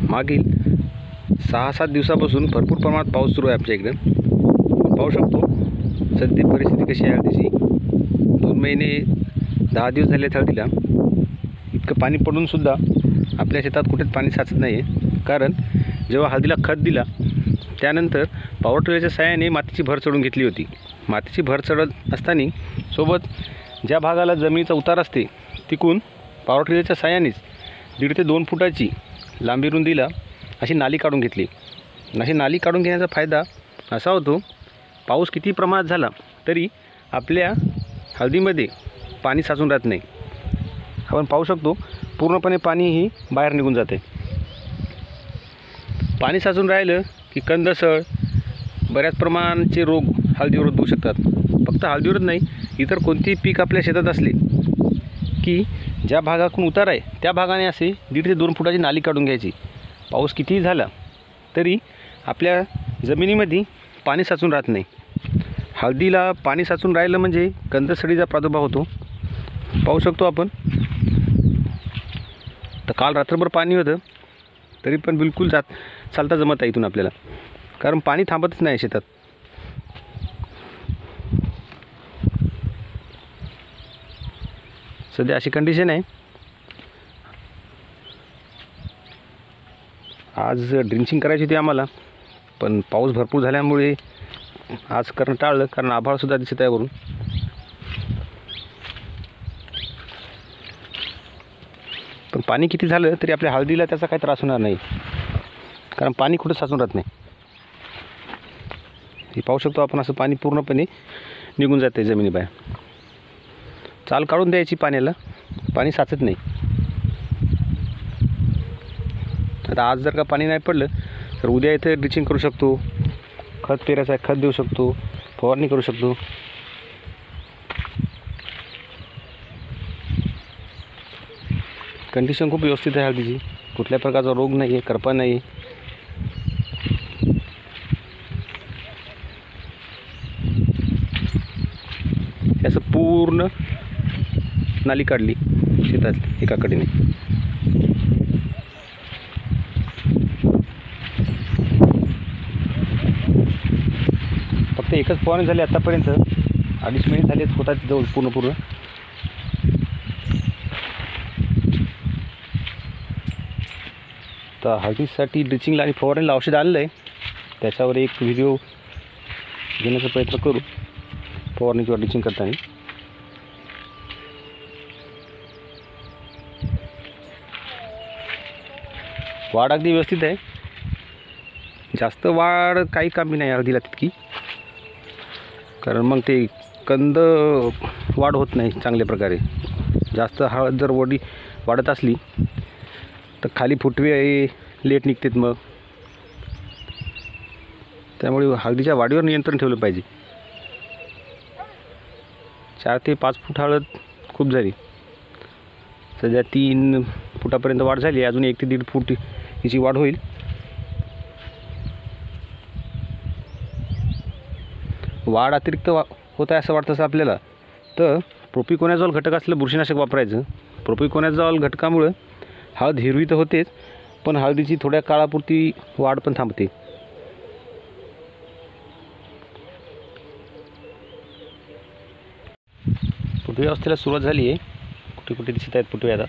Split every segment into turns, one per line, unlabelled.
मागील 6-7 दिवसापासून भरपूर प्रमाणात पाऊस सुरू आहे आमच्या इकडे। पाहू शकतो सध्या परिस्थिती कशी आहे हळदीची। 2 महिने 10 दिवस झाले हळदीला, इतकं पाणी पडूनसुद्धा आपल्या शेतात कुठेच पाणी साचत नाही आहे। कारण जेव्हा हळदीला खत दिला त्यानंतर पॉवर टिलरच्या साहाय्याने मातीची भर चढून घेतली होती। मातीची भर चढत असताना सोबत ज्या भागाला जमिनीचा उतार असते तिकून पॉवर टिलरच्या साहाय्यानेच 1.5 ते 2 फुटाची लांबी रुंदीला अशी नाली काढून घेतली। अशी नाली काढून घेण्याचा फायदा असा होतो, पाऊस किती प्रमाणात झाला तरी आपल्या हळदीमध्ये पाणी साचून राहत नाही। आपण पाहू शकतो पूर्णपणे पाणी ही बाहेर निघून जाते। पाणी साचून राहिलं की कंदसळ, बऱ्याच प्रमाणाचे रोग हळदीवर उद्भवू शकतात। फक्त हळदीवरच नाही, इतर कोणतेही पीक आपल्या शेतात असले की ज्या भागातून उतार आहे त्या भागाने असे 1.5 ते 2 फुटाची नाली काढून घ्यायची। पाऊस कितीही झाला तरी आपल्या जमिनीमध्ये पाणी साचून राहत नाही। हळदीला पाणी साचून राहिलं म्हणजे कंदसळीचा प्रादुर्भाव होतो। पाहू शकतो आपण, तर काल रात्रभर पाणी होतं तरी पण बिलकुल चालता जमत आहे इथून आपल्याला, कारण पाणी थांबतच नाही शेतात। सध्या अशी कंडिशन आहे। आज ड्रिंचिंग करायची होती आम्हाला, पण पाऊस भरपूर झाल्यामुळे आज करणं टाळलं, कारण आभाळसुद्धा दिसत आहे वरून। पण पाणी किती झालं तरी आपल्या हळदीला त्याचा काही त्रास होणार नाही, कारण पाणी कुठं साचून राहत नाही। हे पाहू शकतो आपण, असं पाणी पूर्णपणे निघून जाते जमिनीबाहेर। चाल काढून द्यायची पाण्याला, पाणी साचत नाही। आता आज जर का पाणी नाही पडलं तर उद्या इथे ड्रिचिंग करू शकतो, खत पेरायचं आहे खत देऊ शकतो, फवारणी करू शकतो। कंडिशन खूप व्यवस्थित आहे हळदीची, कुठल्या प्रकारचा रोग नाही आहे, करपा नाही आहे। असं पूर्ण नाली काढली शेतात एका कडेने। फक्त एकच फवारणी झाली आतापर्यंत, 2.5 महिने झालेत होतात जवळ पूर्ण। तर हळदीसाठी ड्रिचिंगला आणि फवारणीला औषध आणलं आहे, त्याच्यावर एक व्हिडिओ घेण्याचा प्रयत्न करू फवारणी किंवा ड्रिचिंग करताना। वाढ अगदी व्यवस्थित आहे, जास्त वाढ काही कामी नाही हळदीला तितकी, कारण मग ते कंद वाढ होत नाही चांगल्या प्रकारे। जास्त हळद जर वाढत असली तर खाली फुटवे लेट निघतात मग, त्यामुळे हळदीच्या वाढीवर नियंत्रण ठेवलं पाहिजे। 4 ते 5 फूट हळद खूप झाली, सध्या 3 फुटापर्यंत वाढ झाली, अजून 1 ते 1.5 फूट हिची वाढ होईल। वाढ अतिरिक्त होत आहे असं वाटतं आपल्याला तर प्रोपिकोनॅझोल घटक असलं बुरशीनाशक वापरायचं। प्रोपिकोनॅझोल घटकामुळं हळद हिरवी तर होतेच, पण हळदीची थोड्या काळापुरती वाढ पण थांबते। फुटवे अवस्थेला सुरुवात झाली आहे, कुठे कुठे दिसत आहेत फुटवे आता।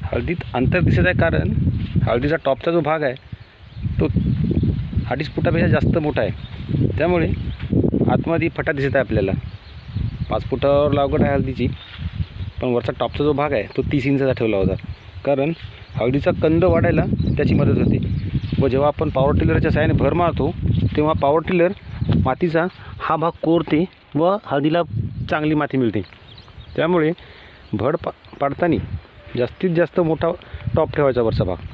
हळदीत अंतर दिसत आहे, कारण हळदीचा टॉपचा जो भाग आहे तो 2.5 फुटापेक्षा जास्त मोठा आहे, त्यामुळे आतमध्ये फटा दिसत आहे आपल्याला। 5 फुटावर लागवड आहे हळदीची, पण वरचा टॉपचा जो भाग आहे तो 30 इंचाचा ठेवला होता, कारण हळदीचा कंद वाढायला त्याची मदत होते। व जेव्हा आपण पॉवर टिलरच्या साहाय्याने भर मारतो तेव्हा पॉवर टिलर मातीचा हा भाग कोरते व हळदीला चांगली माती मिळते। त्यामुळे भर पाडताना जास्तीत जास्त मोठा टॉप ठेवायचा वरचा भाग।